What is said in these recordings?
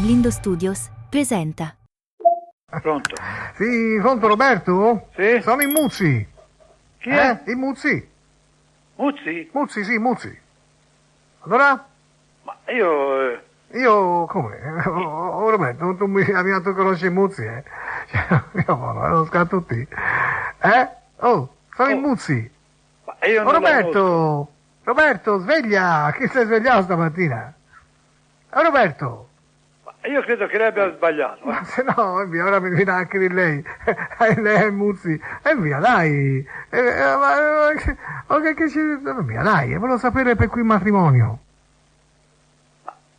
Blindo Studios presenta. Pronto? Sì, pronto Roberto? Sì? Sono in Muzzi. Chi è? In Muzzi. Muzzi? Muzzi, sì, Muzzi. Allora? Ma io... Io, come? Oh, Roberto, tu mi hai tu conosci Muzzi, eh? Io non scatto tutti. Oh, sono in Muzzi. Ma io non Roberto, sveglia! Chi si è svegliato stamattina? Roberto! Ma io credo che lei abbia sbagliato. Ma se no, è via, ora mi viene anche di lei. Lei è Muzzi. E via, dai. Via, dai, volevo sapere per cui matrimonio.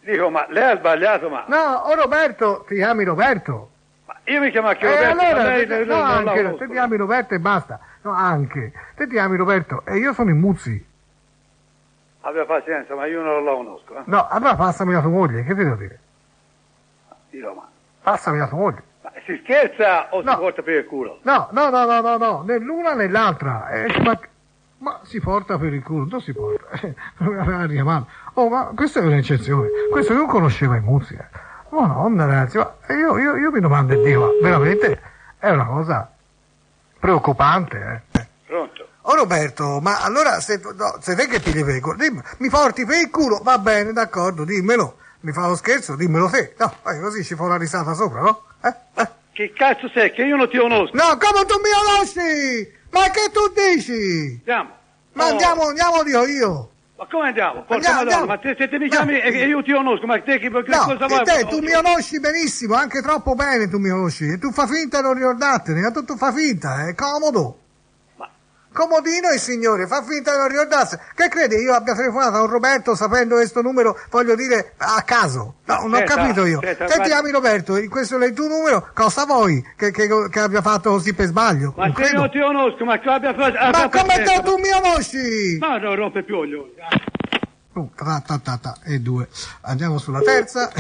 Dico, ma lei ha sbagliato, ma... No, Roberto, ti chiami Roberto? Ma io mi chiamo anche Roberto, allora, ma lei no, non la anche, conosco. te ti chiami Roberto e basta. No, anche. Te ti chiami Roberto e io sono in Muzzi. Abbia pazienza, ma io non la conosco. No, allora passami la tua moglie, che ti devo dire? Dico, ma... Passami la tua moglie. ma si scherza o No. si porta per il culo? No, né l'una né l'altra. Ma si porta per il culo, non si porta. Oh, ma questa è un'eccezione. Questo non conosceva i Muzzi. Oh no, ragazzi, ma io mi domando e dico, ma veramente è una cosa preoccupante, Pronto? Oh Roberto, ma allora se te che ti devi mi porti per il culo, va bene, d'accordo, dimmelo. Mi fa lo scherzo, dimmelo te. No, così ci fa una risata sopra, no? Che cazzo sei? Che io non ti conosco. No, come tu mi conosci? Ma che tu dici? Andiamo. Ma andiamo, dico io. Ma come andiamo? Porca Andiamo. Madonna, ma se te mi chiami e io ti conosco, ma te che cosa No, vuoi? te, tu mi conosci benissimo, anche troppo bene tu mi conosci. E tu fa finta di non ricordartene, tu fa finta, è comodo. Ma- Comodino il signore, fa finta di non ricordarsi. Che credi io abbia telefonato a un Roberto sapendo questo numero, voglio dire, a caso? No, non ho Aspetta, capito io. aspetta, Te ti chiami Roberto, questo è il tuo numero, cosa vuoi che abbia fatto così per sbaglio? Ma Non se io credo. non ti conosco, ma che abbia fatto... Ma come te tu mi conosci? Ma non rompe più coglioni. E due. Andiamo sulla terza.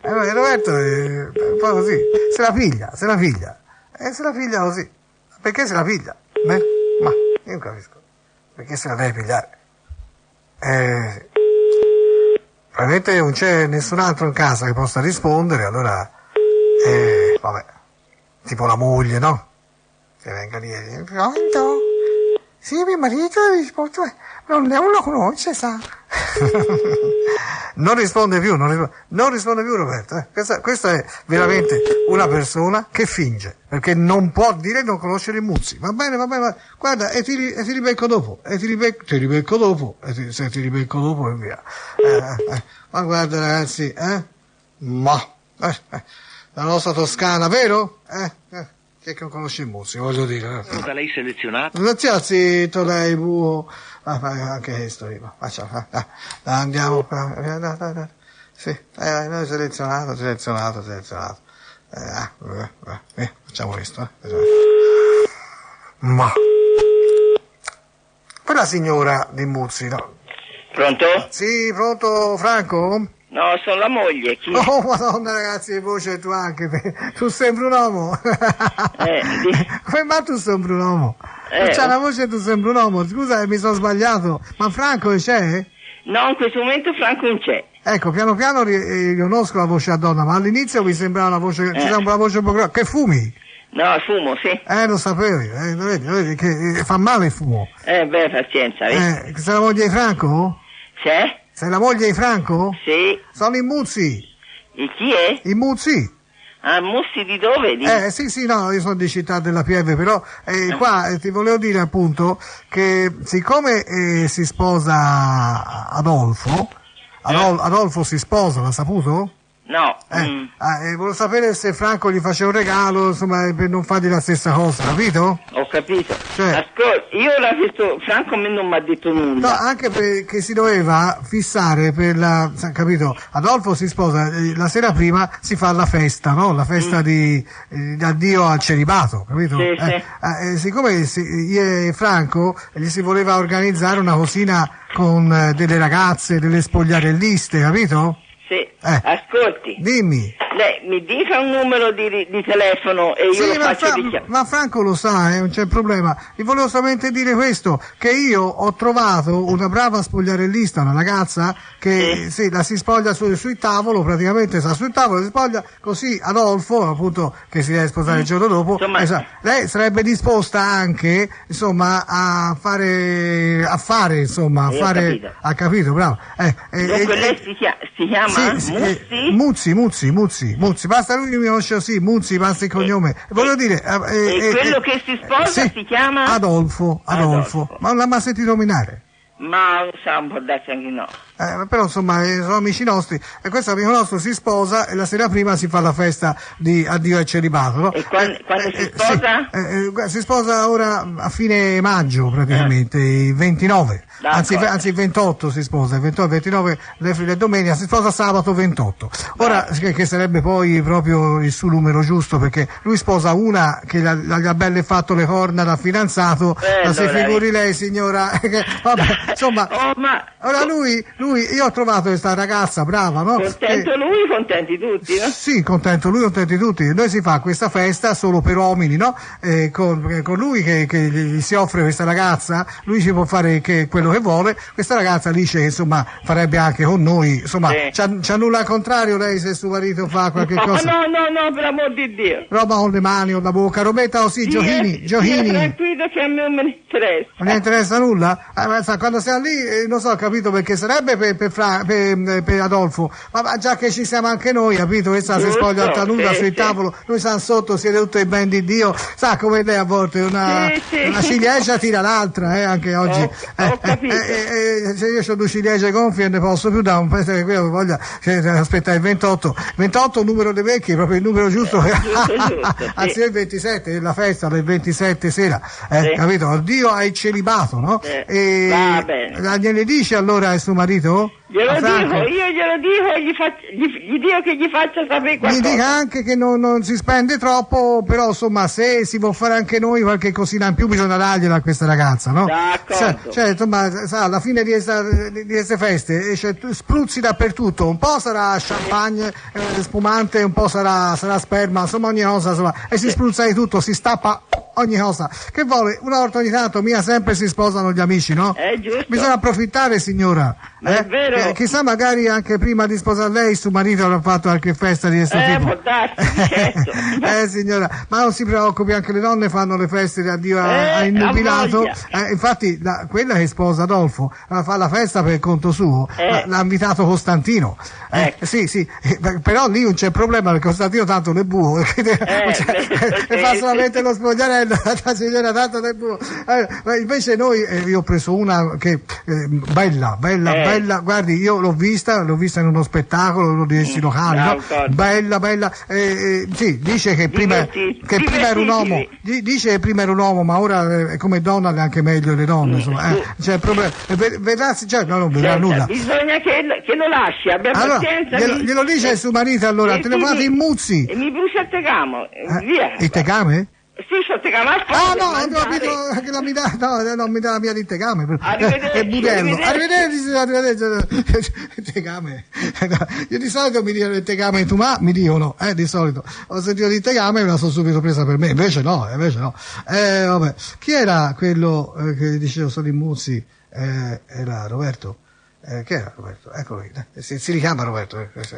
Roberto è un po' così. Se la piglia. Se la piglia così. Perché se la piglia? Ma io non capisco. Perché se la deve pigliare? Probabilmente non c'è nessun altro in casa che possa rispondere, allora vabbè. Tipo la moglie, no? Che venga lì e pronto? Sì, mio marito ha risposto, non lo conosce, sa. Non risponde più Roberto. Questa è veramente una persona che finge, perché non può dire non conoscere i Muzzi. Va bene, guarda, e ti ribecco dopo, se ti ribecco dopo e via. Ma guarda ragazzi, la nostra Toscana, vero? Che non conosce i Muzzi, voglio dire. Da lei selezionato? Non stia zitto lei, buo. Anche questo lì. Andiamo. Sì, noi selezionato. Facciamo questo. Ma quella signora di Muzzi, no? Pronto? Sì, pronto Franco? No, sono la moglie, chi? Oh madonna ragazzi, che voce tu anche, tu sembri un uomo. Come ma tu sembri un uomo? C'ha una voce, tu sembri un uomo, scusa mi sono sbagliato, ma Franco c'è? No, in questo momento Franco non c'è. Ecco, piano piano riconosco la voce a donna, ma all'inizio mi sembrava una voce, ci sembra una voce un po' grossa. Che fumi? No, fumo, sì. Lo sapevi, vedi che fa male il fumo. Pazienza, vedi? Sei la moglie di Franco? C'è? Sei la moglie di Franco? Sì. Sono i Muzzi. E chi è? I Muzzi. Ah, Mussi di dove? Sì, no, io sono di Città della Pieve, però qua ti volevo dire appunto che siccome si sposa Adolfo, Adolfo si sposa, l'ha saputo? No. Volevo sapere se Franco gli faceva un regalo, insomma, per non fargli la stessa cosa, capito? Ho capito. Cioè- Ascolta, io l'ho visto, Franco a me non mi ha detto No, nulla. anche perché si doveva fissare per capito? Adolfo si sposa, la sera prima si fa la festa, no? La festa di addio al celibato, capito? Sì, sì. Siccome io e Franco gli si voleva organizzare una cosina con delle ragazze, delle spogliarelliste, capito? Sì. Ascolti. Dimmi. Lei mi dica un numero di telefono e io Sì, lo faccio richiamare. ma Franco lo sa, non c'è problema. Gli volevo solamente dire questo, che io ho trovato una brava spogliarellista, una ragazza che sì, la si spoglia sul tavolo, praticamente sta sul tavolo, si spoglia così. Adolfo, appunto, che si deve sposare il giorno dopo, Insomma, lei sarebbe disposta anche, insomma, a fare, insomma, a fare, capito. ha capito, bravo. Dunque lei si chiama Sì, Muzzi, basta lui mi conosce così, Muzzi, basta il cognome. Volevo dire... e quello che si sposa sì, si chiama? Adolfo. Ma non l'ha mai sentito nominare? Ma sa, un po' darsi anche no. Però insomma sono amici nostri e questo amico nostro si sposa e la sera prima si fa la festa di addio al celibato, no? E quando si sposa? Si sposa ora a fine maggio praticamente, il 29. Anzi il 28 si sposa, il 29 le domenica, si sposa sabato 28. Ora che sarebbe poi proprio il suo numero giusto, perché lui sposa una che gli ha belle fatto le corna da fidanzato, ma si figuri lei signora, vabbè, insomma, ora lui, io ho trovato questa ragazza brava, no? Contento lui, contenti tutti, no? Sì, contento lui, contenti tutti. Noi si fa questa festa solo per uomini, no? Con lui che gli si offre questa ragazza, lui ci può fare quello che vuole. Questa ragazza dice che insomma farebbe anche con noi, insomma, c'ha nulla al contrario lei se suo marito fa qualche cosa? No, per amor di Dio. Roba con le mani o la bocca, Robetta o sì, Giochini. Tranquillo che a me non me ne interessa. Non gli interessa nulla? Quando siamo lì, non so, capito perché sarebbe per Adolfo, ma già che ci siamo anche noi, capito? Questa si spoglia alta nuda sul tavolo, noi siamo sotto, siete tutto il ben di Dio, sa come lei a volte una ciliegia tira l'altra, anche oggi. Ho capito. Se io ho due ciliegie gonfie e ne posso più da un pezzo che quello voglia aspettare il 28 numero dei vecchi, proprio il numero giusto, anzi il 27, la festa del 27 sera, capito? Addio al celibato, no? Va bene. Gliene dice allora al suo marito? Io glielo dico e gli dico che gli faccia sapere qualcosa. Mi dica anche che non si spende troppo, però insomma se si può fare anche noi qualche cosina in più bisogna dargliela a questa ragazza, no? D'accordo. Cioè insomma, sa, alla fine di queste feste spruzzi dappertutto, un po' sarà champagne, spumante, un po' sarà sperma, insomma ogni cosa, insomma, e si spruzza di tutto, si stappa ogni cosa. Che vuole? Una volta ogni tanto, mia sempre si sposano gli amici, no? Giusto. Bisogna approfittare, signora. È vero. Chissà, magari anche prima di sposare lei suo marito avrà fatto qualche festa di questo tipo. Può darsi, certo. Signora, ma non si preoccupi, anche le donne fanno le feste di addio a innubilato. Infatti quella che sposa Adolfo fa la festa per conto suo, l'ha invitato Costantino. Sì, però lì non c'è problema perché Costantino tanto le buo, fa solamente lo spogliarello, la signora tanto le buo. Invece noi, io ho preso una che bella, guardi, io l'ho vista in uno spettacolo, uno di questi locali, no? Bella, sì, dice che prima era un uomo, dice che prima era un uomo, ma ora come donna è anche meglio le donne, insomma, c'è problema, vedrà, non vedrà nulla. Bisogna che lo lasci, abbia pazienza. Glielo dice suo marito allora, telefonate in Muzzi. E mi brucia il tegame, via. Il tegame? Sì, c'ho il tegame al no, ho capito che non mi dà la mia di tegame. È budello. Arrivederci. Tegame. Io di solito mi dicono il tegame tu, ma mi dicono, di solito. Ho sentito di tegame e me la sono subito presa per me. Invece no. Vabbè. Chi era quello che dicevo sono in Muzzi? Era Roberto. Che era Roberto? Eccolo qui. Si richiama Roberto. Si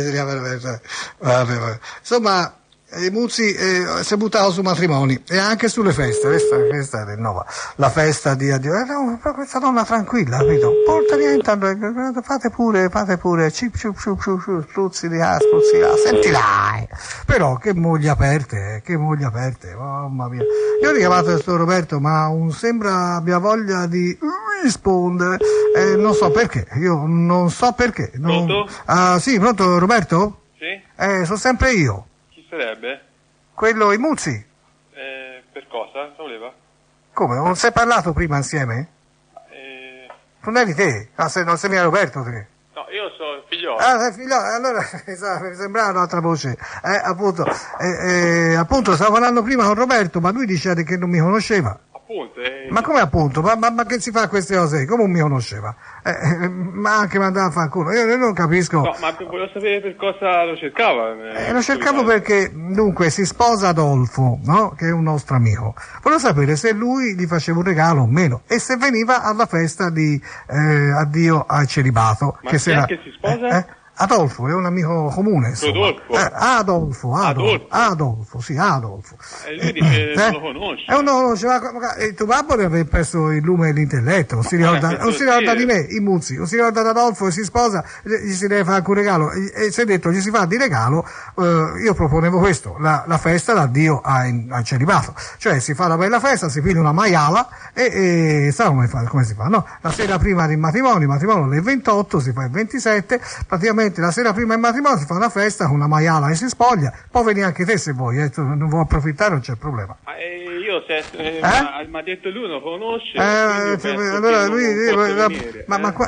richiama Roberto. Vabbè. Insomma, Muzzi si è buttato su matrimoni e anche sulle feste. Questa è nuova. La festa di addio. Questa donna tranquilla, capito? Porta niente, fate pure, spruzzi di là, senti là. Però che moglie aperte, mamma mia. Io ho richiamato questo Roberto, ma sembra abbia voglia di rispondere, non so perché. Pronto? Sì, pronto Roberto? Sì? Sono sempre io. Sarebbe? Quello in Muzzi? Per cosa? Voleva? Come? Non si è parlato prima insieme? Non eri te? Non sei mia Roberto te? No, io sono figliolo. Figliolo, allora mi sembrava un'altra voce. Appunto stavo parlando prima con Roberto, ma lui diceva che non mi conosceva. appunto. Ma come appunto? Ma che si fa queste cose? Come mi conosceva? Ma anche mandava a fare culo. Io non capisco. No, ma volevo sapere per cosa lo cercava. Lo cercavo perché, dunque, si sposa Adolfo, no? Che è un nostro amico. Volevo sapere se lui gli faceva un regalo o meno e se veniva alla festa di addio al celibato. Ma chi è che si sposa? Adolfo è un amico comune. Adolfo. Sì, Adolfo. E lui dice non lo conosce. Non lo conosce, ma il tuo babbo deve aver perso il lume dell'intelletto, non si ricorda di me, i Muzzi, non si ricorda di Adolfo e si sposa, gli si deve fare anche un regalo. E si è detto, gli si fa di regalo, io proponevo questo, la festa d'addio al celibato. Cioè si fa una bella festa, si piglia una maiala e sa come si fa, no? La sera prima del matrimonio, il matrimonio è il 28, si fa il 27, praticamente la sera prima del matrimonio si fa una festa con una maiala e si spoglia, può venire anche te se vuoi, tu non vuoi approfittare, non c'è problema. Ma io mi ha detto lui non conosce. Allora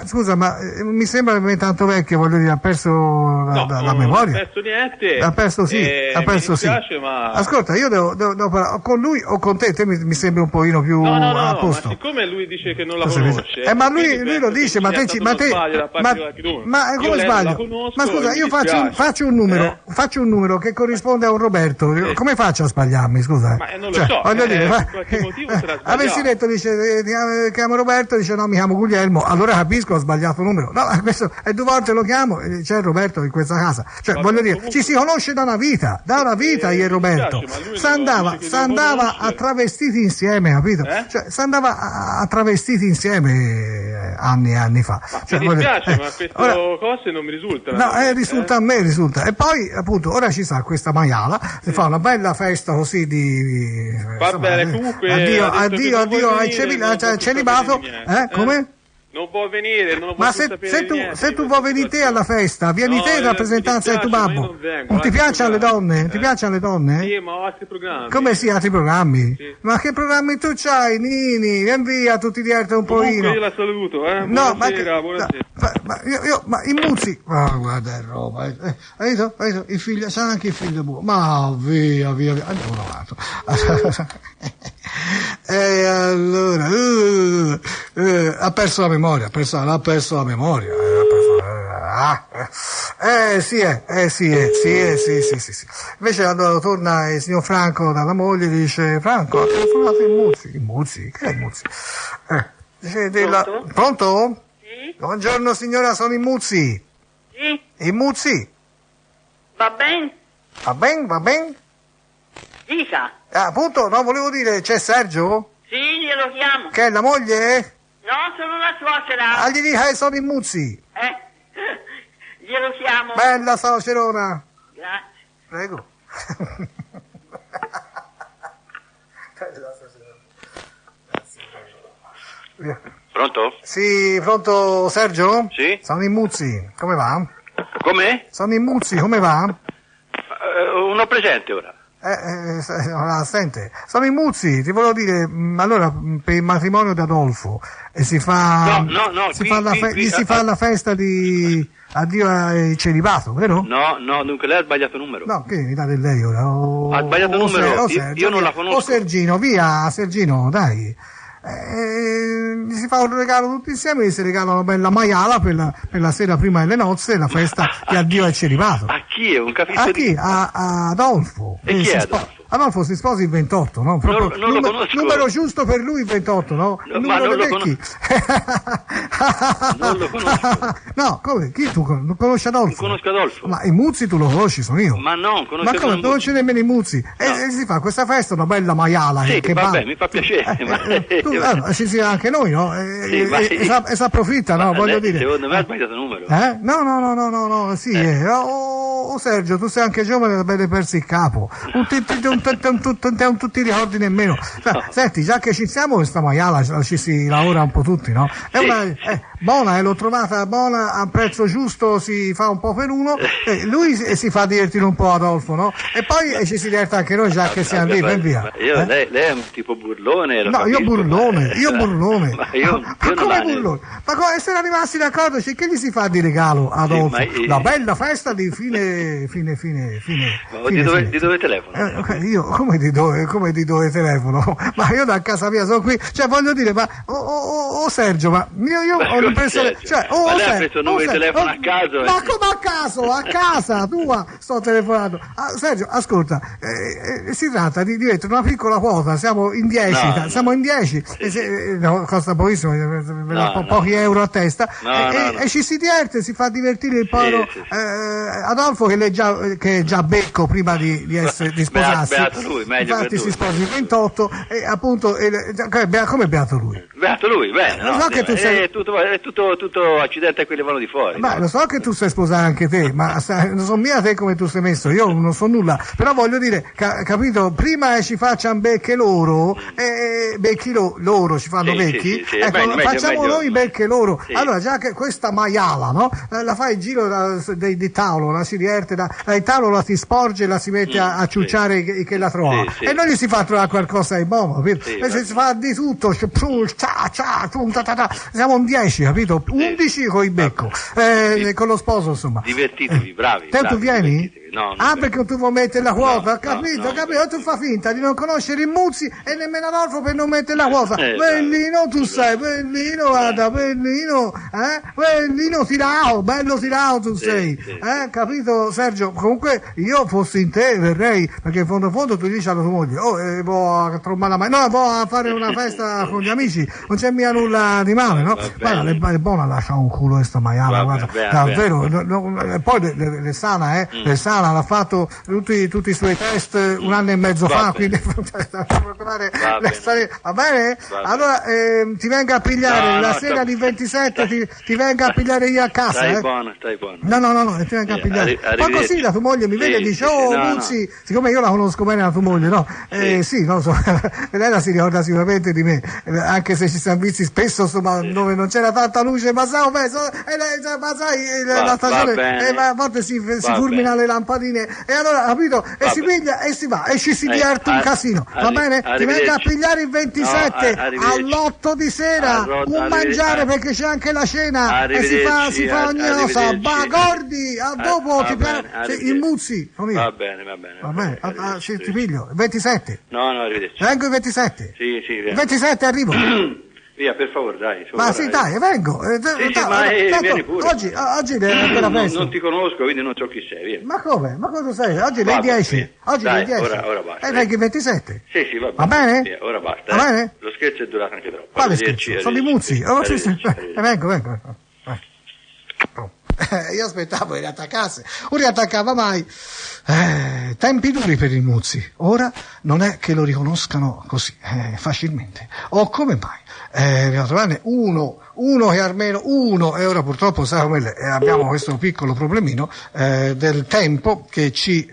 scusa, ma mi sembra che è tanto vecchio, voglio dire, ha perso la memoria. Non ha perso niente. Ha perso sì. Mi dispiace, ma... Ascolta, io devo parlare con lui o con te mi sembra un pochino più a posto. Ma siccome lui dice che non la conosce. Ma lui lo dice, ma come sbaglio? Ma scusa, io faccio un numero che corrisponde a un Roberto. Come faccio a sbagliarmi, scusa? Ma non lo so, voglio dire, per qualche motivo sarà sbagliato. avessi detto, dice, ti chiamo Roberto, dice no, mi chiamo Guglielmo, allora capisco, ho sbagliato numero. No, questo è 2 volte lo chiamo e c'è Roberto in questa casa. Cioè, voglio dire, ci si conosce da una vita io e Roberto. S'andava a travestiti insieme, capito? Cioè, s'andava a travestiti insieme anni e anni fa. Mi dispiace, ma queste cose non mi risultano. No, risulta a me, risulta. E poi, appunto, ora ci sta questa maiala, si fa una bella festa così di... Va bene, comunque... Addio al celibato. Come? Non può venire, non ma se tu vuoi venire te alla festa, vieni te in rappresentanza del tuo babbo. Non ti piacciono le donne? Ti piacciono le donne? Sì, ma ho altri programmi. Come sì, altri programmi? Sì. Ma che programmi tu c'hai, Nini? Vieni via, tu ti diverti un pochino. Io la saluto, No, buonasera. ma i Muzzi... guarda è roba. Hai visto? Il figlio, c'ha anche il figlio buono. Ma via. Andiamo avanti. E allora... ha perso la memoria, l'ha perso la memoria. Sì. Invece allora torna il signor Franco dalla moglie e dice: Franco, ha telefonato il Muzzi. Che è il Muzzi? Pronto? Sì? Buongiorno signora, sono i Muzzi. Sì? I Muzzi? Va bene? Va ben? Dica. Appunto, no, volevo dire, c'è Sergio? Sì, glielo chiamo. Che è la moglie? No, sono la suocera. Gli dica che sono i Muzzi. Glielo chiamo. Bella suocerona. Grazie. Prego. Pronto? Sì, pronto Sergio? Sì? Sono i Muzzi, come va? Come? Sono i Muzzi, come va? Uno presente ora. Sente, sono i Muzzi, ti volevo dire, allora per il matrimonio di Adolfo si fa la festa di addio al celibato, vero? No, dunque lei ha sbagliato numero. No, che mi date lei ora? Ha sbagliato numero, io non la conosco. Sergino, dai. Si fa un regalo tutti insieme e si regala una bella maiala per la sera prima delle nozze, la festa di addio al celibato. A chi è? Un capriccio a chi? A Adolfo. E chi è Adolfo? Adolfo si sposa il 28, no? Proprio non lo conosco. Numero giusto per lui il 28, no? Il numero dei vecchi. Non lo conosco. No, come? Chi tu non conosci Adolfo? Non conosco Adolfo. Ma i Muzzi tu lo conosci, sono io. Ma no, conosco. Ma come? Non conosci nemmeno i Muzzi. No. E si fa questa festa, una bella maiala. Sì, che vabbè, mi fa piacere. Ci sia anche noi, no? Sì, e si approfitta, no? Voglio dire. Secondo me ha sbagliato numero. No, sì. Sergio, tu sei anche giovane da bene persi il capo. Non tutti ricordi nemmeno. Senti, già che ci siamo, questa maiala ci si lavora un po' tutti, no? Buona, l'ho trovata buona, a prezzo giusto, si fa un po' per uno, lui si fa divertire un po' Adolfo, no? E poi ci si diverte anche noi, già che siamo lì, e via. Lei è un tipo burlone? No, io burlone. Ma io come burlone? Ma come essere rimasti d'accordo? Che gli si fa di regalo ad Adolfo? La bella festa di fine. Ma di dove telefono? Io come di dove telefono? Ma io da casa mia sono qui, cioè voglio dire, ma Sergio, ma io ho l'impressione, cioè, ma lei ha preso il numero di telefono a caso? Ma come a caso? A casa tua sto telefonando. Sergio, ascolta, si tratta di mettere una piccola quota, siamo in 10, siamo in 10, costa pochissimo, pochi euro a testa, e ci si diverte, si fa divertire il povero Adolfo che è già becco prima di sposarsi. Beato lui, meglio. Infatti si sposa il 28 e appunto come beato lui? Beato lui, bene. Lo so che tu sei... È tutto accidente a quelli vanno di fuori. Ma lo so che tu sai sposare anche te, ma non so mica te come tu sei messo, io non so nulla, però voglio dire, capito, prima ci facciano becche loro, becchi loro ci fanno becchi, sì, ecco, facciamo noi becche loro, sì. Allora già che questa maiala, no? La fai in giro di tavolo, la si diverte, dal tavolo la si sporge e la si mette a ciucciare che la trova, e non gli si fa trovare qualcosa di buono, si fa di tutto, siamo un 10, capito? 11 con il becco, con lo sposo, insomma. Divertitevi, bravi. Tu vieni? No, perché tu vuoi mettere la quota, no, capito? Tu fa finta di non conoscere i Muzzi e nemmeno Adolfo per non mettere la quota. Bellino tu sei, bellino, guarda, bellino, bellino tirao, bello tirao tu sei, capito Sergio? Comunque io fossi in te verrei, perché in fondo tu dici alla tua moglie, vuoi a trombare la mano, no, vuoi a fare una festa con gli amici, non c'è mica nulla di male, no? Guarda, è buona, lascia un culo questa maiala, guarda, davvero, poi le sana, l'ha fatto tutti i suoi test un anno e mezzo fa, quindi va bene? Allora ti venga a pigliare la sera di 27, ti venga a pigliare io a casa. Stai buono. No, ti venga a pigliare. Poi così la tua moglie mi vede e dice, Muzzi, siccome io la conosco bene la tua moglie, no? Sì, non so, lei la si ricorda sicuramente di me, anche se ci siamo visti spesso, insomma, dove non c'era tanta luce, ma sai, la stagione, a volte si fulmina le lampadine, e allora, capito, e si piglia e si va, e ci si diverte un casino, va bene? Ti venga a pigliare il 27 all'8 di sera, un mangiare perché c'è anche la cena, e si fa ogni cosa, bagordi, a dopo ti piace, il Muzzi, va bene. Ti piglio, il 27. No, arrivederci. Vengo il 27. Sì, il 27 arrivo. Via, per favore, dai. Ma sì, dai, vengo. Vieni pure. Oggi è la festa. Non ti conosco, quindi non so chi sei, via. Ma come? Ma cosa sei? Oggi le 10. Oggi le 10. Ora basta. E vengo il 27. Sì, va bene. Va bene? Via, ora basta. Va bene? Lo scherzo è durato anche troppo. Quale scherzo? Sono i Muzzi. Vengo. Io aspettavo che riattaccasse, non riattaccava mai. Tempi duri per i Muzzi. Ora non è che lo riconoscano così facilmente. O come mai? Dobbiamo trovarne uno che almeno uno, e ora purtroppo sai come abbiamo questo piccolo problemino del tempo che ci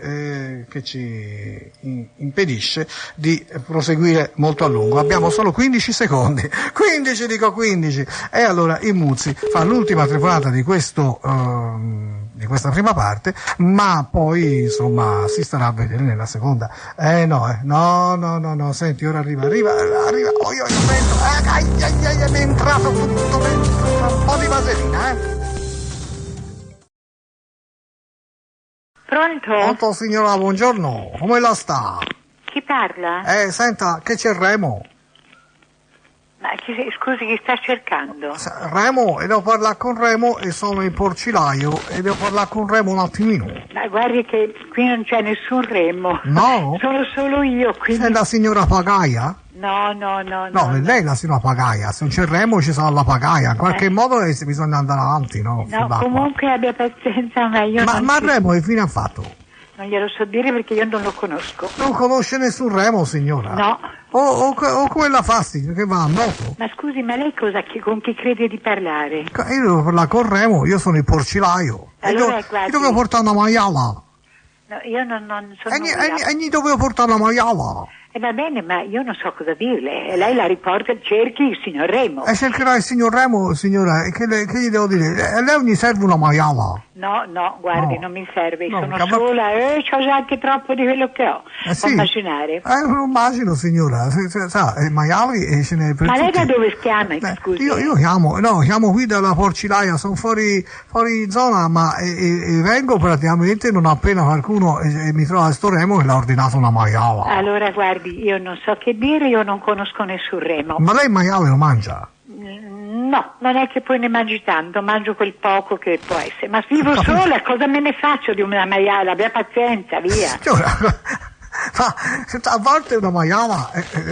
impedisce di proseguire molto a lungo. Abbiamo solo 15 secondi, 15, e allora i Muzzi fa l'ultima telefonata di questa prima parte, ma poi insomma si starà a vedere nella seconda. No, senti, ora arriva, io sento, mi è entrato tutto dentro, un po' di vaselina, Pronto, signora, buongiorno, come la sta? Chi parla? Senta, che c'è Remo? Ma scusi, chi sta cercando? Remo, e devo parlare con Remo, e sono in Porcilaio, e devo parlare con Remo un attimino. Ma guardi che qui non c'è nessun Remo. No? Sono solo io, quindi... Sei la signora Pagaia? No. No, lei è la signora Pagaia, se non c'è Remo ci sarà la Pagaia, in qualche modo bisogna andare avanti, no? No, comunque abbia pazienza, ma io Ma Remo che fine ha fatto? Non glielo so dire perché io non lo conosco. Non conosce nessun Remo, signora? No. O quella fastidio che va a moto? Ma scusi, ma lei con chi crede di parlare? Io devo parlare con Remo, io sono il Porcilaio. Allora, io dovevo portare una maiala. No, io non sono... E gli dovevo portare una maiala. Va bene, ma io non so cosa dirle. Lei la riporta, cerchi il signor Remo. Cercherò il signor Remo, signora, e che gli devo dire? A lei gli serve una maiala? No, guardi, No. non mi serve, No, sono ma- sola c'ho già anche troppo di quello che ho. Sì. Può immaginare. Non immagino, signora. Sa, maiali e ce n'è per Ma lei tutti. da dove chiama, scusi? Io chiamo qui dalla Porcilaia, sono fuori zona, ma vengo praticamente non appena qualcuno mi trova a sto Remo che l'ha ordinato una maiala. Allora, guardi, io non so che dire, io non conosco nessun Remo. Ma lei il maiale lo mangia? No, non è che poi ne mangi tanto, mangio quel poco che può essere. Ma vivo sola, cosa me ne faccio di una maiala? Abbia pazienza, via. Signora, ma a volte una maiala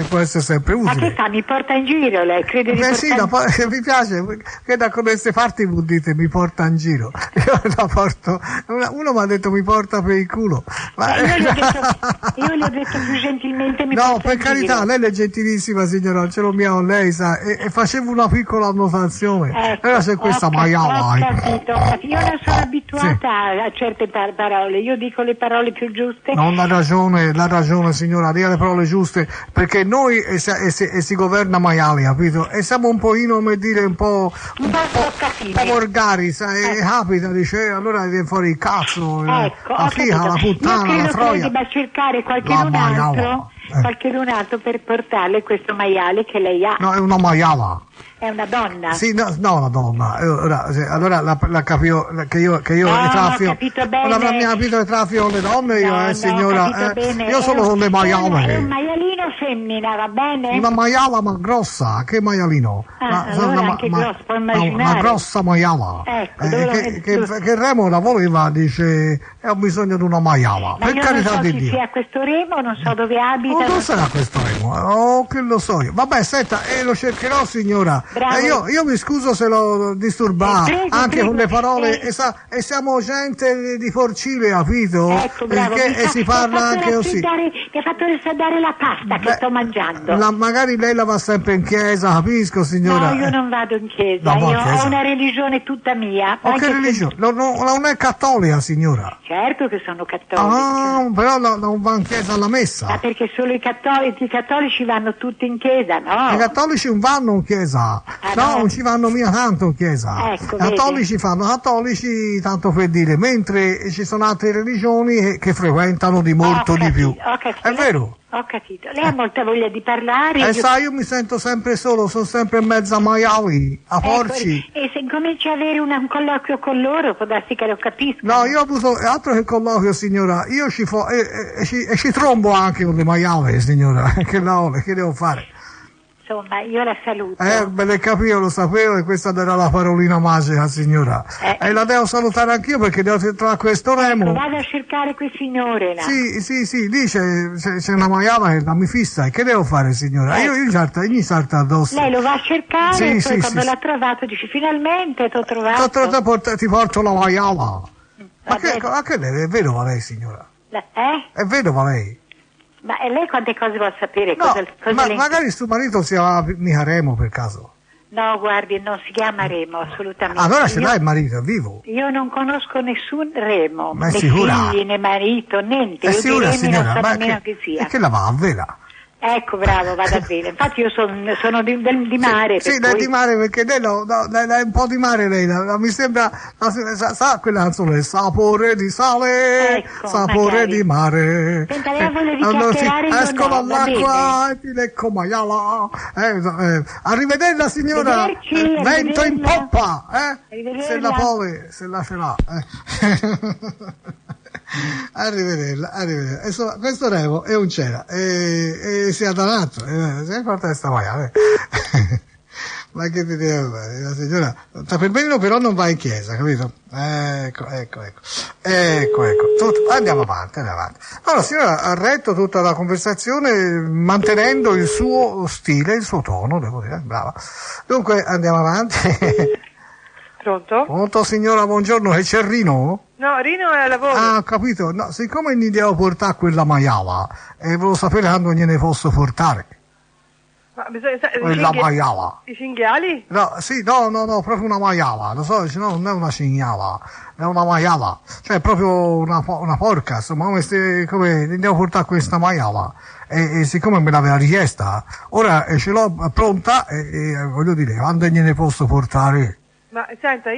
può essere sempre Ma utile. che fa? Mi porta in giro lei? Crede di Sì, portare... mi piace, che da queste parti vuol dite mi porta in giro. Io la porto, uno mi ha detto mi porta per il culo. Ma... io le ho detto più gentilmente mi No, porta per in carità, giro. lei è gentilissima signora, non ce l'ho mia con lei, sa, e facevo una piccola annotazione. Ecco, Allora c'è questa maiala. Ho capito. Io non sono abituata a certe parole, io dico le parole più giuste. Non ha ragione signora, dica le parole giuste, perché noi si governa maiali, capito? E siamo un pochino, come dire, un po' volgari, sai, e capita, dice, allora viene fuori il cazzo, la figa, la puttana, io la credo che troia. debba cercare maiala. qualchedun altro per portarle questo maiale che lei ha. No, è una maiala. È una donna? Sì, no, una donna. Allora la capivo che io No, le traffico. ho capito bene. Non avrà capito che traffico le donne io, No, signora. ho capito bene. Io sono con le È maiale. un maialino femmina, va bene? Una maiala ma grossa, che maialino? Allora anche grosso, può immaginare. Una grossa maiala. Ecco, dove lo che Remo la voleva, dice, ho bisogno di una maiala. Ma Per io carità non so di chi Dio. sia questo Remo, non so dove abita. Non sarà questo Remo? Oh, che lo so io. Vabbè, senta, lo cercherò, signora. Bravo. Io mi scuso se l'ho disturbato, Prego, anche prego. con le parole, e siamo gente di Forcile, capito? Ecco, bravo. E si parla anche così. Mi ha fatto raffreddare la pasta che sto mangiando. Magari lei la va sempre in chiesa, capisco, signora. No, io non vado in chiesa, No, io in chiesa. ho una religione tutta mia. Ma anche che se- religione? Non è cattolica, signora. Certo che sono cattolica. Ah, però non va in chiesa alla messa. Ma perché solo i cattolici vanno tutti in chiesa, no? I cattolici non vanno in chiesa, no? non ci vanno mica tanto in chiesa. Ecco, I cattolici fanno cattolici, tanto per dire, mentre ci sono altre religioni che frequentano di molto Ho di più. capito. È vero? Ho capito. Lei ha molta voglia di parlare. Sai, io mi sento sempre solo, sono sempre in mezzo a maiali, a porci. Ecco, e se incominci a avere un colloquio con loro, può darsi che lo capisco. No, io ho avuto altro che colloquio, signora. Io ci trombo anche con le maiale, signora. Che devo fare? Insomma, io la saluto. Me ne capivo, lo sapevo, e questa era la parolina magica, signora. E la devo salutare anch'io perché devo trovare questo Remo. Vado a cercare quel signore là. Sì, dice, c'è una maiala che mi fissa, e che devo fare, signora? Io gli salta addosso. Lei lo va a cercare e poi Sì, quando sì, l'ha trovato dice finalmente t'ho trovato. Ti porto la maiala. Ma Vabbè. che lei, è vedova lei, signora? È vedova lei? Ma e lei quante cose vuol sapere? No, cosa le... magari suo marito si chiama mica Remo per caso. No, guardi, non si chiama Remo, assolutamente. Allora ce l'ha il marito, è vivo? Io non conosco nessun Remo, Ma è né sicura? figli, né marito, niente. È Io sicura, di Remi non signora? so Ma nemmeno che sia. E che la va a vera? Ecco, bravo, vado a bere. Infatti io sono di mare. Sì, per lei cui... di mare, perché lei è un po' di mare lei, mi sembra, sa quella canzone, sapore di sale, Ecco, sapore magari. di mare. Senta, lei vuole Allora, chiacchierare, io esco no, va dall'acqua e ti lecco maiala. Arrivederla signora, Arrivederci, vento in arrivederla. poppa, Arrivederla. se la ce l'ha. Arrivederla. Insomma, questo Remo è un cera e si è addanato, si porta questa maiala. Ma che ti devo fare? La signora, per benino però non va in chiesa, capito? Ecco. Andiamo avanti. Allora, la signora ha retto tutta la conversazione mantenendo il suo stile, il suo tono, devo dire, brava. Dunque, andiamo avanti. Pronto? Pronto signora, buongiorno, è c'è Rino? No, Rino è a lavoro. Ah, ho capito. No, siccome gli devo portare quella maiala, volevo sapere quando gliene posso portare. Ma bisogna La maiala. I cinghiali? No, sì, no, proprio una maiala. Lo so, dice, no, non è una cinghiala, è una maiala. Cioè, proprio una porca, insomma, come devo portare questa maiala. E siccome me l'aveva richiesta, ora ce l'ho pronta e voglio dire, quando gliene posso portare? Ma senta,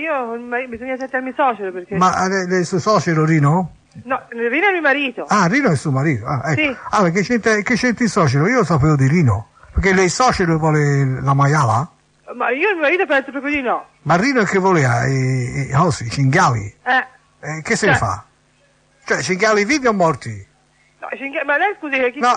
bisogna sentirmi suocero perché... Ma il suo suocero Rino? No, Rino è mio marito. Ah, Rino è suo marito. Ah, ecco. Sì. Ah, perché c'entra il suocero? Io lo sapevo di Rino. Perché lei suocero vuole la maiala? Ma io e mio marito penso proprio di no. Ma Rino che voleva? I cinghiali? Che se ne fa? Cioè, cinghiali vivi o morti? No, ma lei scusi che chi... No,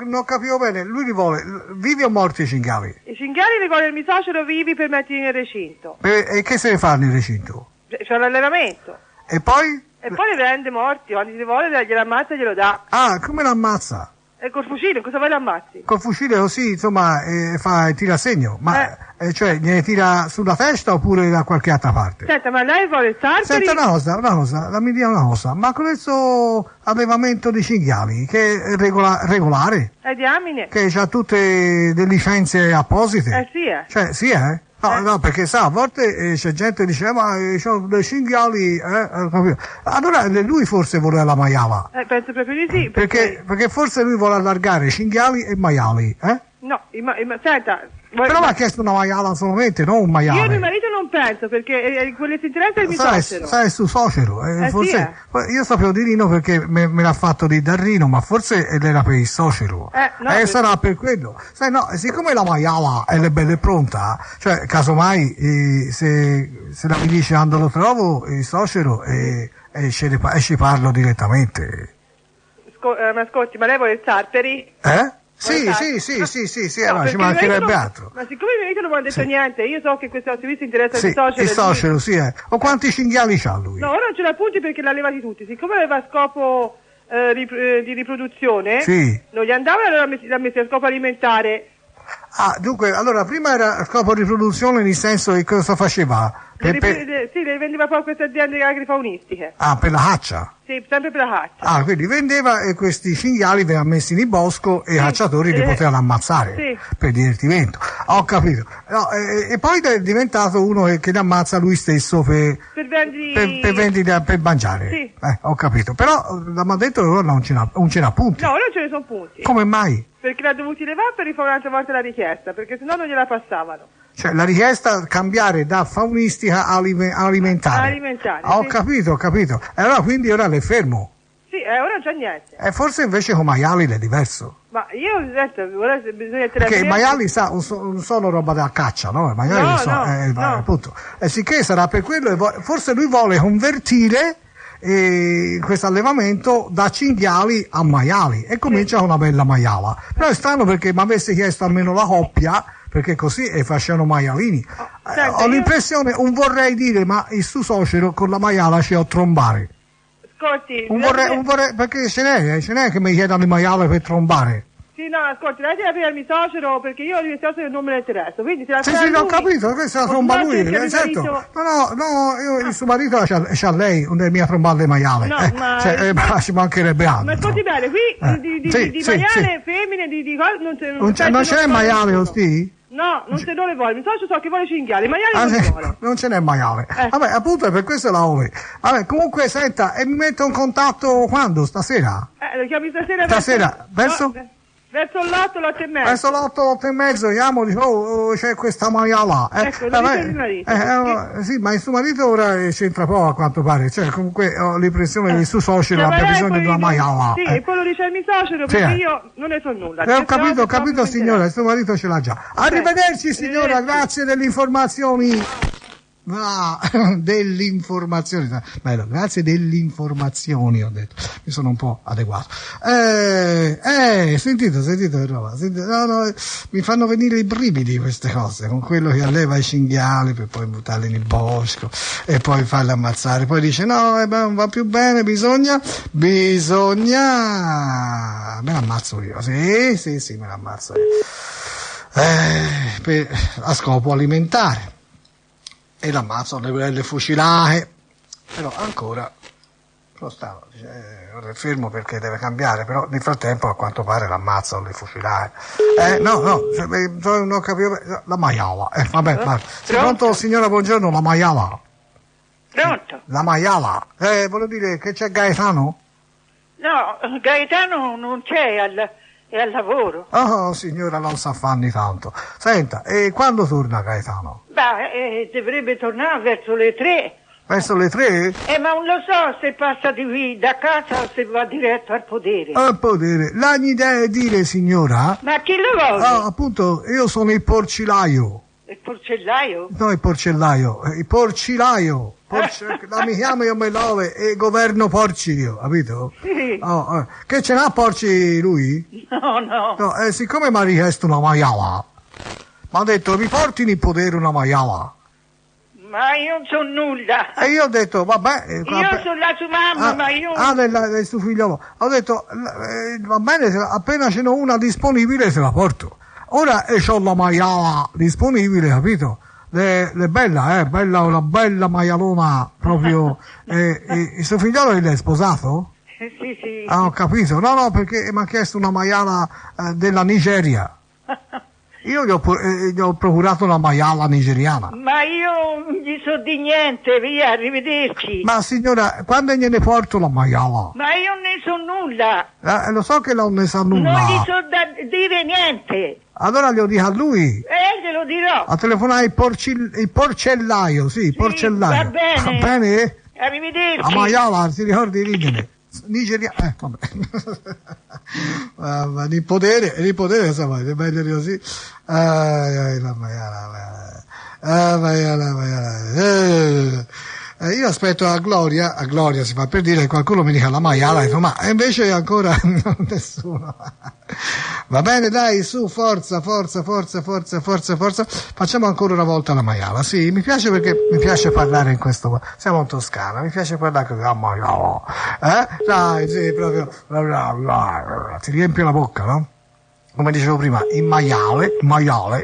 non capivo bene. Lui li vuole vivi o morti i cinghiali? I cinghiali li vuole il mio suocero vivi per metterli nel recinto. E che se ne fa nel recinto? C'è l'allevamento. E poi? E poi li prende morti, quando si vuole glielo ammazza e glielo dà. Ah, come l'ammazza? E col fucile, cosa vuoi l'ammazzi? Col fucile così, insomma, tira segno. Ma, cioè, gliene tira sulla testa oppure da qualche altra parte? Senta, ma lei vuole il tartari? Senta, una cosa, mi dia una cosa. Ma questo allevamento di cinghiali, che è regolare? Diamine. Che ha tutte le licenze apposite? Sì, Cioè, sì, No, perché sa, a volte c'è gente che dice, ma c'ho dei cinghiali, capito? Allora lui forse vuole la maiala. Penso proprio di sì. Perché forse lui vuole allargare cinghiali e maiali, No, senta... Però mi ha chiesto una maiala solamente, non un maiale. Io e mio marito non penso, perché quello che si interessa è il mio suocero. Sai, su suocero. Forse, io sapevo di Rino perché me l'ha fatto di Rino, ma forse era per il suocero. Sarà per quello. Sai, no, siccome la maiala è bella e pronta, cioè, casomai, se la mi dice quando lo trovo, il suocero, e ci parlo direttamente. Ma ascolti, ma lei vuole il tartari? Sì, no, ci mancherebbe altro. Ma siccome il mio marito non mi ha detto niente, io so che questo servizio interessa il suocero. Il suocero, sì. O quanti cinghiali c'ha lui? No, ora non ce l'ha punti perché l'ha levati tutti. Siccome aveva scopo di riproduzione, non gli andava e allora l'ha messo a scopo alimentare. Ah, dunque, allora, prima era a scopo riproduzione, nel senso che cosa faceva? Sì, le vendeva poi queste aziende agrifaunistiche. Ah, per la caccia? Sì, sempre per la caccia. Ah, quindi vendeva questi cinghiali, venivano messi in bosco e i cacciatori li potevano ammazzare per divertimento. Ho capito. No, e poi è diventato uno che li ammazza lui stesso per mangiare. Sì. Ho capito. Però mi ha detto che ora non ce n'ha punti. No, non ce ne sono punti. Come mai? Perché l'ha dovuti levare per rifare un'altra volta la richiesta, perché sennò non gliela passavano. Cioè la richiesta cambiare da faunistica a alimentare. Ho capito. E allora quindi ora l'è fermo. Sì, ora non c'è niente. E forse invece con maiali è diverso. Ma io ho detto, ora bisogna perché i maiali non sono roba da caccia, no? I maiali no. Appunto. E sicché sarà per quello, forse lui vuole convertire questo allevamento da cinghiali a maiali e comincia una bella maiala. Però è strano perché mi avesse chiesto almeno la coppia, perché così facevano maialini. Ho l'impressione, non vorrei dire, ma il suo suocero con la maiala ci ho trombare. Ascolti, non vorrei, perché ce n'è che mi chiedono le maiale per trombare. Sì, no, ascolti, lei deve aprire il mio suocero perché io il mio suocero non me ne interessa, quindi se la Sì, ho capito, questa è la tromba lui, certo. No, io il suo marito c'ha lei, una mia trombale maiale. No, ma ci mancherebbe altro. Ma ascolti bene, qui di maiale femmine, non ce n'è maiale così? No, non se non le vuole, mi so che vuole cinghiali, maiale non le vuole. Non ce n'è maiale. Vabbè, appunto è per questo la vuole. Vabbè, comunque senta, e mi metto in contatto quando? Stasera? Lo chiami stasera? Stasera, verso? Verso l'8, l'8 e mezzo. Verso l'8 e mezzo, chiamo, dico, c'è questa maiala. Ecco, lo dice il marito. Sì, ma il suo marito ora c'entra poco a quanto pare, cioè comunque ho l'impressione che il suo suocero abbia bisogno di una maiala. Sì, e poi lo dice il mio suocero perché io non ne so nulla. Ho capito signora, il suo marito ce l'ha già. Arrivederci signora, grazie delle informazioni. Dell'informazione, bello, grazie delle informazioni, ho detto, mi sono un po' adeguato. Sentito che roba, no, mi fanno venire i brividi queste cose, con quello che alleva i cinghiali per poi buttarli nel bosco e poi farli ammazzare, poi dice no, non va più bene, bisogna, me l'ammazzo io, sì, me l'ammazzo io, a scopo alimentare. E l'ammazzo le fucilate, però ancora Lo Stato dice, ora è fermo perché deve cambiare, però nel frattempo a quanto pare l'ammazzano le fucilari. No, non ho capito, la maiala, vabbè, sì, pronto signora, buongiorno, la maiala. Pronto? La maiala, volevo dire che c'è Gaetano? No, Gaetano non c'è, è al lavoro. Oh signora, non s'affanni tanto. Senta, e quando torna Gaetano? Beh, dovrebbe tornare verso le 3. Verso le 3? Ma non lo so se passa di qui da casa o se va diretto al podere. Al podere. La idea è dire, signora? Ma chi lo vuole? Appunto, io sono il porcilaio. Il porcellaio? No, il porcellaio, il porcilaio. La mi chiamo io Melove e governo porci io, capito? Sì. Che ce n'ha porci lui? No. No, siccome mi ha richiesto una maiala, mi ha detto mi porti in podere una maiala. Ma io non so nulla. E io ho detto, vabbè... Io sono la sua mamma, ma io... del suo figlio. Ho detto, va bene, appena ce n'ho una disponibile se la porto. Ora c'ho la maiala disponibile, capito? È bella, bella, una bella maialona proprio. Il suo figliolo è sposato? Sì. Ho capito. No, perché mi ha chiesto una maiala della Nigeria. Io gli ho procurato una maiala nigeriana. Ma io non gli so di niente, via, arrivederci. Ma signora, quando gliene porto la maiala? Ma io non ne so nulla. Lo so che non ne sa nulla. Non gli so dire niente. Allora glielo dico a lui. Glielo dirò. A telefonare il porcellaio, sì, il porcellaio. Va bene. Va bene? Arrivederci. La maiala, ti ricordi ridere? Nigeriana, vabbè. Di potere, insomma, è meglio così. La maiala. Io aspetto a Gloria si fa per dire che qualcuno mi dica la maiala, ma invece ancora nessuno. Va bene, dai, su, forza. Facciamo ancora una volta la maiala. Sì, mi piace perché mi piace parlare in questo. Siamo in Toscana, mi piace parlare con la maiala. Dai, sì, proprio. Ti riempie la bocca, no? Come dicevo prima, il maiale,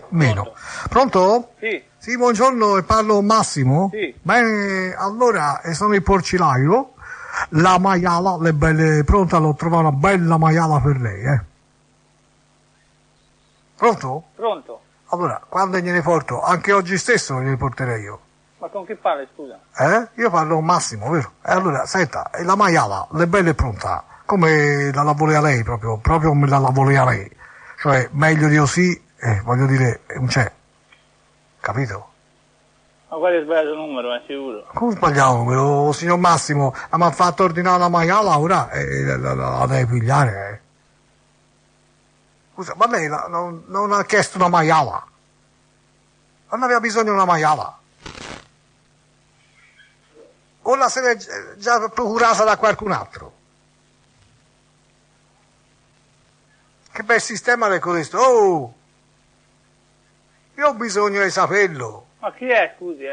meno. Pronto? Sì. Sì, buongiorno, parlo Massimo? Sì. Bene, allora, sono il porcilaio. La maiala, le belle, pronta, l'ho trovata una bella maiala per lei, Pronto? Pronto? Allora, quando gliene porto? Anche oggi stesso gliene porterei io. Ma con chi parli, scusa? Io parlo Massimo, vero? Allora, senta, la maiala, le belle pronta, come la lavorei lei, proprio come la lavorei lei. Cioè, meglio di così, voglio dire, non c'è. Capito? Ma quale hai sbagliato il numero, è sicuro? Come sbagliato il numero, signor Massimo? Mi ha fatto ordinare una maiala, ora la deve pigliare, Scusa, ma lei non ha chiesto una maiala? Non aveva bisogno di una maiala? O la se l'è già procurata da qualcun altro? Che bel sistema è questo? Oh! Io ho bisogno di saperlo. Ma chi è, scusi,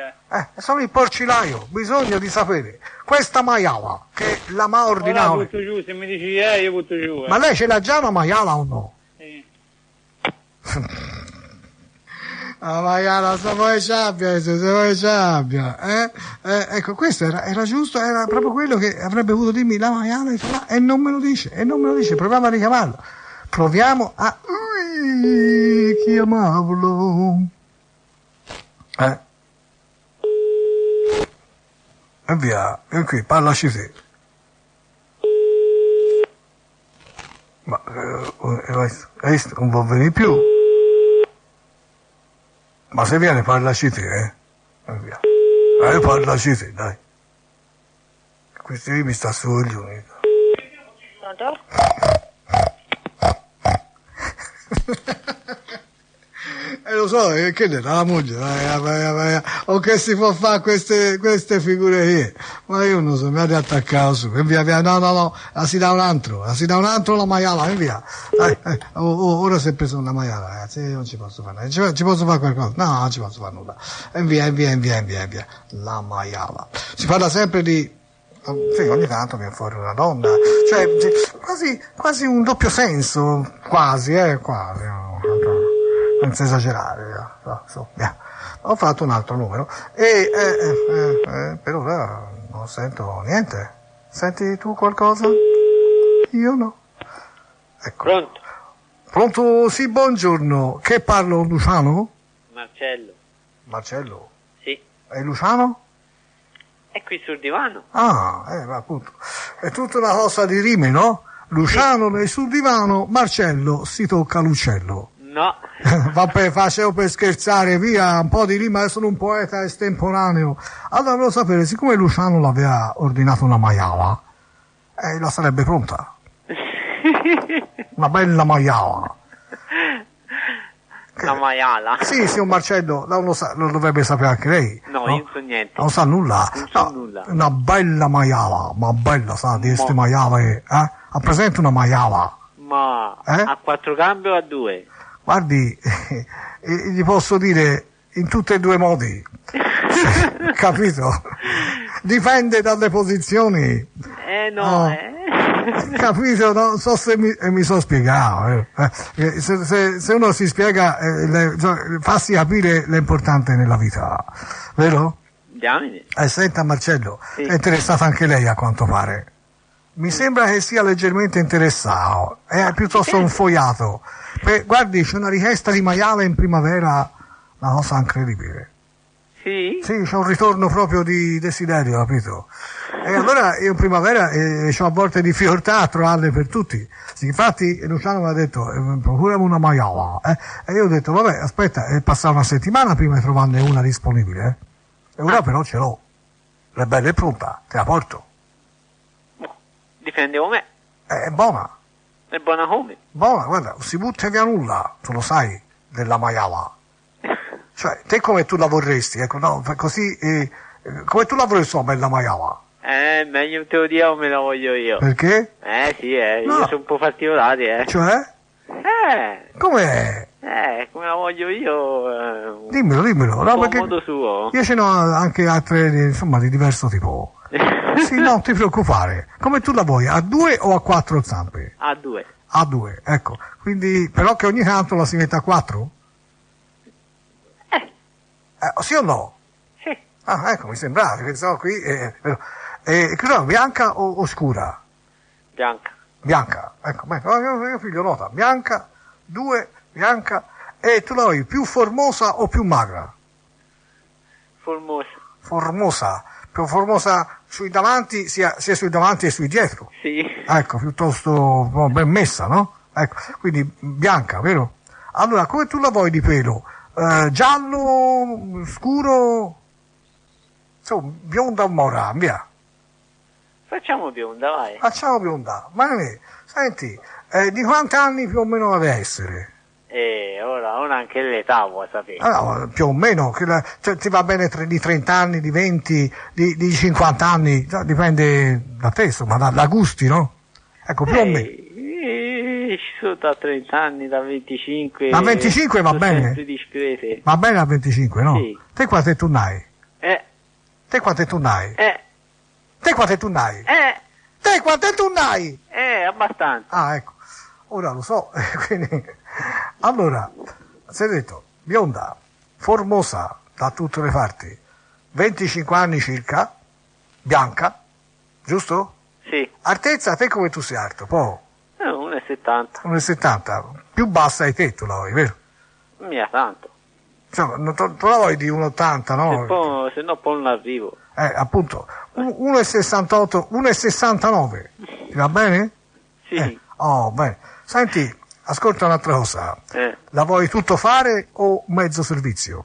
Sono il porcilaio, bisogno di sapere. Questa maiala, che la m'ha ordinata. Ora butto giù, se mi dici io butto giù, Ma lei ce l'ha già una maiala o no? Sì. La maiala, se vuoi sabbia, ecco, questo era giusto, era proprio quello che avrebbe voluto dirmi la maiala e non me lo dice, proviamo a richiamarlo. Proviamo a chiamarlo. E via, e qui, parlaci te. Ma hai visto? Non può venire più. Ma se viene parlaci te, E via. Parlaci te, dai. Questi qui mi sta su coglioni. Pronto? Lo so, che ne la moglie, vai. O che si può fare queste figure qui? Ma io non so, mi ha attaccato su, e via, no, la si dà un altro la maiala, e via. Dai, ora si è preso una maiala, ragazzi, io non ci posso fare niente, ci posso fare qualcosa? No, non ci posso fare nulla. E via. La maiala. Si parla sempre di... Sì, ogni tanto viene fuori una donna, cioè quasi un doppio senso, quasi, senza esagerare, via. Ho fatto un altro numero e per ora non sento niente. Senti tu qualcosa? Io no. Ecco. Pronto? Pronto? Sì, buongiorno. Che parlo, Luciano? Marcello. Marcello? Sì. E Luciano? È qui sul divano. Ah, ma appunto. È tutta una cosa di rime, no? Luciano è sul divano, Marcello si tocca l'uccello. No. Vabbè, facevo per scherzare, via, un po' di rima, sono un poeta estemporaneo. Allora volevo sapere, siccome Luciano l'aveva ordinato una maiala, la sarebbe pronta. Una bella maiala. Una maiala? Sì, signor Marcello, lo dovrebbe sapere anche lei. No, io non so niente. Non sa nulla? Non so nulla. Una bella maiala, ma bella, sa, di queste maiale, Ha presente una maiala? Ma a 4 gambe o a 2? Guardi, gli posso dire in tutti e due i modi, capito? Dipende dalle posizioni. Capito? Non so se mi sono spiegato. Se uno si spiega, farsi capire l'importante nella vita, vero? Diamine. Senta Marcello, sì. È interessata anche lei a quanto pare. Mi sembra che sia leggermente interessato, è piuttosto un fogliato. Guardi, c'è una richiesta di maiale in primavera, una cosa incredibile. Sì? Sì, c'è un ritorno proprio di desiderio, capito? E allora io in primavera c'ho a volte difficoltà a trovarle per tutti. Sì, infatti Luciano mi ha detto, procurami una maiala. E io ho detto, vabbè, aspetta, è passata una settimana prima di trovarne una disponibile. E ora però ce l'ho. È bella e pronta, te la porto. Dipende come. È buona. È buona come? Buona, guarda, non si butta via nulla, tu lo sai, della maiala. Cioè, te come tu la vorresti, ecco, no, così, come tu la vorresti una bella maiala? Meglio te lo dico come la voglio io. Perché? Sì, no. Io sono un po' particolare, Cioè? Com'è? Come la voglio io. Dimmelo. No, a modo suo. Io ce n'ho anche altre, insomma, di diverso tipo. Sì, non ti preoccupare. Come tu la vuoi, a 2 o a 4 zampe? A 2. A 2, ecco. Quindi, però che ogni tanto la si mette a 4? Sì o no? Sì. Ah, ecco, mi sembrava, pensavo qui. Cosa, bianca o scura? Bianca. Bianca, ecco, mio figlio nota, bianca, 2, bianca, e tu la vuoi più formosa o più magra? Formosa. Formosa, più formosa sui davanti, sia sui davanti che sui dietro. Sì. Ecco, piuttosto ben messa, no? Ecco, quindi bianca, vero? Allora, come tu la vuoi di pelo? Giallo, scuro, insomma, bionda o mora, via. Facciamo bionda, vai. Facciamo bionda. Ma senti, di quanti anni più o meno deve essere? Ora anche l'età vuoi sapere. Allora, più o meno, cioè, ti va bene di 30 anni, di 20, di 50 anni, cioè, dipende da te, insomma, da gusti, no? Ecco, più o meno. Ci sono da 30 anni, da 25. Da 25 va bene? Discrete. Va bene a 25, no? Sì. Te quante tu n'hai? Te quante tu n'hai? Te quante tu n'hai? Te quante tu n'hai? Abbastanza. Ah, ecco. Ora lo so. Quindi, allora, si è detto, bionda, formosa da tutte le parti, 25 anni circa, bianca, giusto? Sì. Altezza, te come tu sei alto? Poi? 1,70. 1,70. Più bassa di te tu la vuoi, vero? Mia tanto. Insomma, tu la vuoi di 1,80, no? Se no poi non arrivo. Appunto, 1,68, 1,69. Ti va bene? Sì. Oh, bene. Senti, ascolta un'altra cosa. La vuoi tutto fare o mezzo servizio?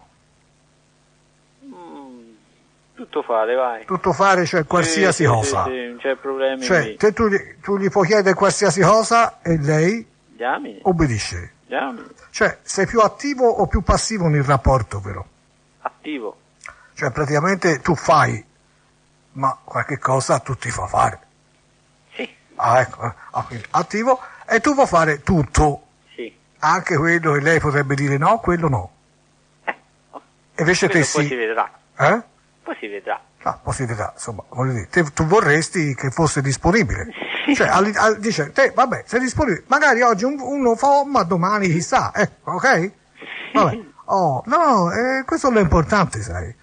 Tutto fare, vai. Tutto fare, cioè qualsiasi cosa. Sì, non c'è problema. Cioè, tu gli puoi chiedere qualsiasi cosa e lei obbedisce. Cioè, sei più attivo o più passivo nel rapporto, però? Attivo. Cioè, praticamente tu fai, ma qualche cosa tu ti fa fare. Sì. Ah, ecco. Quindi, attivo, e tu vuoi fare tutto. Sì. Anche quello che lei potrebbe dire no, quello no. E invece te sì. Poi si vedrà. Poi si vedrà. Poi si vedrà, insomma, voglio dire, tu vorresti che fosse disponibile. Cioè, dice, te, vabbè, sei disponibile. Magari oggi uno fa, ma domani chissà, ok? Vabbè. Oh, no, questo è l'importante, sai.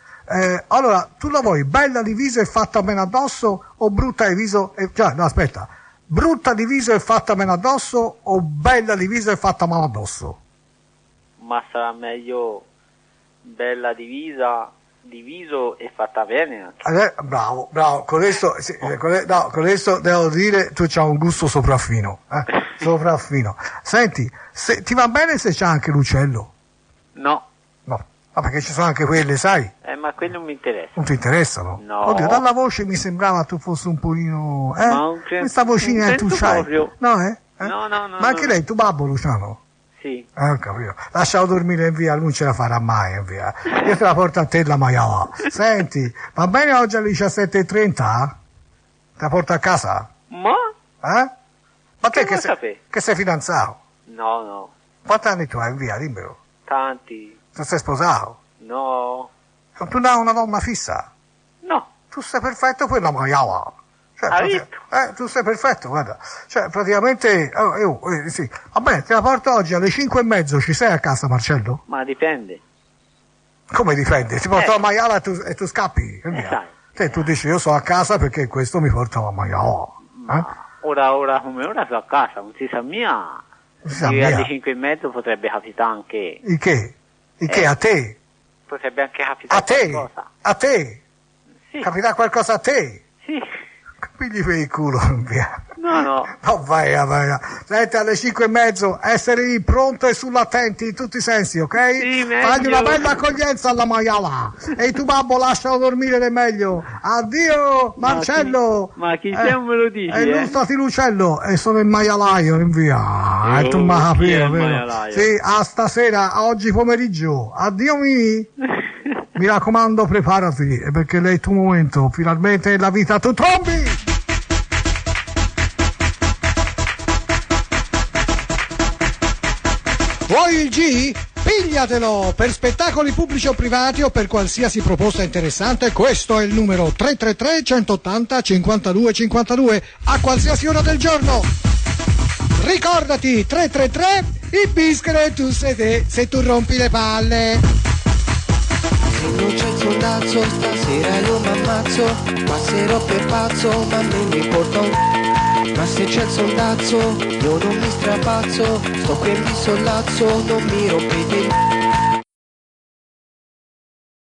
Allora, tu la vuoi bella di viso e fatta meno addosso o brutta di viso no, aspetta. Brutta di viso e fatta meno addosso o bella di viso e fatta male addosso? Ma sarà meglio bella di viso e fatta bene anche. Bravo, con questo, con questo devo dire, tu c'hai un gusto sopraffino, sopraffino. Senti, ti va bene se c'è anche l'uccello? No. Ma perché ci sono anche quelle, sai? Ma quelli non mi interessano. Non ti interessano? No. Oddio, dalla voce mi sembrava tu fossi un pochino, questa vocina non tu sento c'hai. proprio. No, No. Ma anche lei, tu babbo Luciano? Sì. Capito. Lascialo dormire in via, lui non ce la farà mai in via. Io te la porto a te la maiala. Senti, va bene oggi alle 17:30? Te la porto a casa? Ma? Ma te che sei fidanzato? No. Quanti anni tu hai in via? Dimmelo. Tanti. Tu sei sposato? No. Tu non hai una donna fissa? No. Tu sei perfetto per la maiala. Tu sei perfetto, guarda. Cioè, praticamente, sì. Va bene, te la porto oggi alle 5:30, ci sei a casa, Marcello? Ma dipende. Come dipende? Ti porto la maiala e tu scappi? Tu dici, io sono a casa perché questo mi porta la maiala. Ora come ora sono a casa, non si sa mia. Alle 5:30 potrebbe capitare anche. Il che? A te? Potrebbe anche capitare qualcosa. A te? Sì. Capita qualcosa a te? Sì. Quindi fai il culo, via. No. No, vai. Senti, alle 5:30 essere lì pronto e sull'attenti in tutti i sensi, ok? Sì, fagli una bella accoglienza alla maiala e tu babbo lascialo dormire del meglio. Addio Marcello. Ma chi c'è me lo dici? Illustrati l'uccello e sono il maialaio in via. E tu mi capivi, vero? Sì, a stasera, a oggi pomeriggio. Addio Mimi. Mi raccomando, preparati, perché lei è il tuo momento, finalmente la vita tu trombi! Vuoi il G? Pigliatelo! Per spettacoli pubblici o privati o per qualsiasi proposta interessante, questo è il numero 333 180 52 52 a qualsiasi ora del giorno. Ricordati, 333, il bischero tu sei te, se tu rompi le palle. Se non c'è il sondazzo, stasera io m'ammazzo, passerò per pazzo, ma me ne importa un ma se c'è il sondazzo, io non mi strapazzo, sto qui e mi sollazzo, non mi rompete